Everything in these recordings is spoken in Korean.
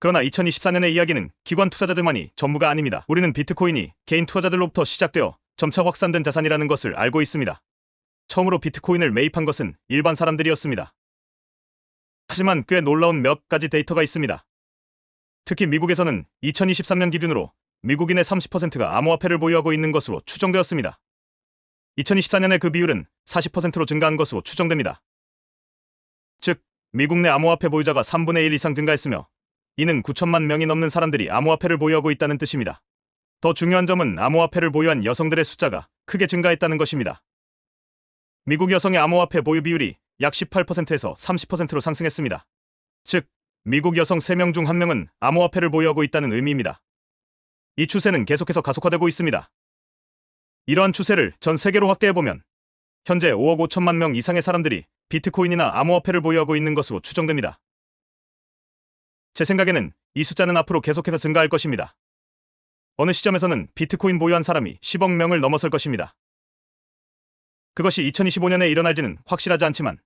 그러나 2024년의 이야기는 기관 투자자들만이 전부가 아닙니다. 우리는 비트코인이 개인 투자자들로부터 시작되어 점차 확산된 자산이라는 것을 알고 있습니다. 처음으로 비트코인을 매입한 것은 일반 사람들이었습니다. 하지만 꽤 놀라운 몇 가지 데이터가 있습니다. 특히 미국에서는 2023년 기준으로 미국인의 30%가 암호화폐를 보유하고 있는 것으로 추정되었습니다. 2024년에 그 비율은 40%로 증가한 것으로 추정됩니다. 즉, 미국 내 암호화폐 보유자가 3분의 1 이상 증가했으며 이는 9천만 명이 넘는 사람들이 암호화폐를 보유하고 있다는 뜻입니다. 더 중요한 점은 암호화폐를 보유한 여성들의 숫자가 크게 증가했다는 것입니다. 미국 여성의 암호화폐 보유 비율이 약 18%에서 30%로 상승했습니다. 즉, 미국 여성 3명 중 1명은 암호화폐를 보유하고 있다는 의미입니다. 이 추세는 계속해서 가속화되고 있습니다. 이러한 추세를 전 세계로 확대해보면 현재 5억 5천만 명 이상의 사람들이 비트코인이나 암호화폐를 보유하고 있는 것으로 추정됩니다. 제 생각에는 이 숫자는 앞으로 계속해서 증가할 것입니다. 어느 시점에서는 비트코인 보유한 사람이 10억 명을 넘어설 것입니다. 그것이 2025년에 일어날지는 확실하지 않지만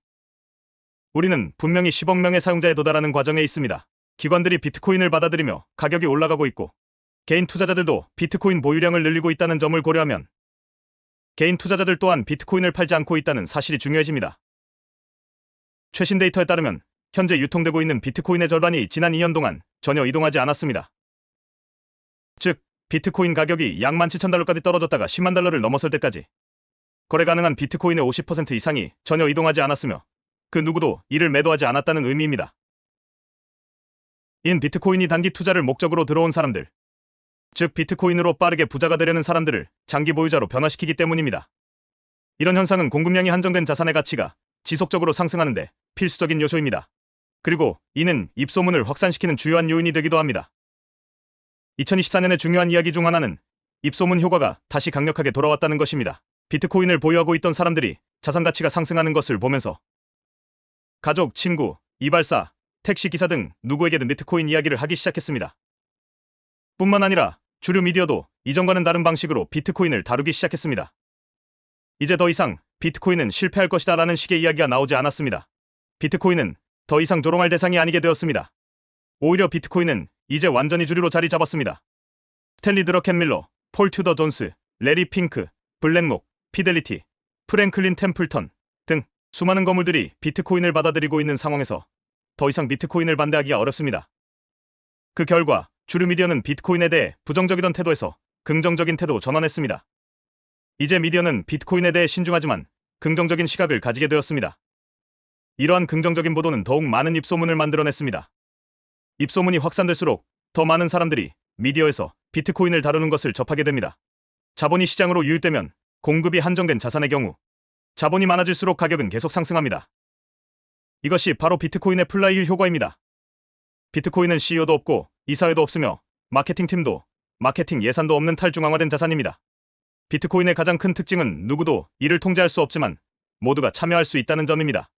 우리는 분명히 10억 명의 사용자에 도달하는 과정에 있습니다. 기관들이 비트코인을 받아들이며 가격이 올라가고 있고 개인 투자자들도 비트코인 보유량을 늘리고 있다는 점을 고려하면 개인 투자자들 또한 비트코인을 팔지 않고 있다는 사실이 중요해집니다. 최신 데이터에 따르면 현재 유통되고 있는 비트코인의 절반이 지난 2년 동안 전혀 이동하지 않았습니다. 즉, 비트코인 가격이 약 17,000달러까지 떨어졌다가 10만 달러를 넘어설 때까지 거래 가능한 비트코인의 50% 이상이 전혀 이동하지 않았으며 그 누구도 이를 매도하지 않았다는 의미입니다. 인 비트코인이 단기 투자를 목적으로 들어온 사람들, 즉 비트코인으로 빠르게 부자가 되려는 사람들을 장기 보유자로 변화시키기 때문입니다. 이런 현상은 공급량이 한정된 자산의 가치가 지속적으로 상승하는데 필수적인 요소입니다. 그리고 이는 입소문을 확산시키는 주요한 요인이 되기도 합니다. 2024년의 중요한 이야기 중 하나는 입소문 효과가 다시 강력하게 돌아왔다는 것입니다. 비트코인을 보유하고 있던 사람들이 자산 가치가 상승하는 것을 보면서 가족, 친구, 이발사, 택시기사 등 누구에게든 비트코인 이야기를 하기 시작했습니다. 뿐만 아니라 주류 미디어도 이전과는 다른 방식으로 비트코인을 다루기 시작했습니다. 이제 더 이상 비트코인은 실패할 것이다 라는 식의 이야기가 나오지 않았습니다. 비트코인은 더 이상 조롱할 대상이 아니게 되었습니다. 오히려 비트코인은 이제 완전히 주류로 자리 잡았습니다. 스탠리 드러켄밀러, 폴 튜더 존스, 레리 핑크, 블랙록, 피델리티, 프랭클린 템플턴 등 수많은 거물들이 비트코인을 받아들이고 있는 상황에서 더 이상 비트코인을 반대하기가 어렵습니다. 그 결과 주류 미디어는 비트코인에 대해 부정적이던 태도에서 긍정적인 태도로 전환했습니다. 이제 미디어는 비트코인에 대해 신중하지만 긍정적인 시각을 가지게 되었습니다. 이러한 긍정적인 보도는 더욱 많은 입소문을 만들어냈습니다. 입소문이 확산될수록 더 많은 사람들이 미디어에서 비트코인을 다루는 것을 접하게 됩니다. 자본이 시장으로 유입되면 공급이 한정된 자산의 경우 자본이 많아질수록 가격은 계속 상승합니다. 이것이 바로 비트코인의 플라이힐 효과입니다. 비트코인은 CEO도 없고 이사회도 없으며 마케팅팀도 마케팅 예산도 없는 탈중앙화된 자산입니다. 비트코인의 가장 큰 특징은 누구도 이를 통제할 수 없지만 모두가 참여할 수 있다는 점입니다.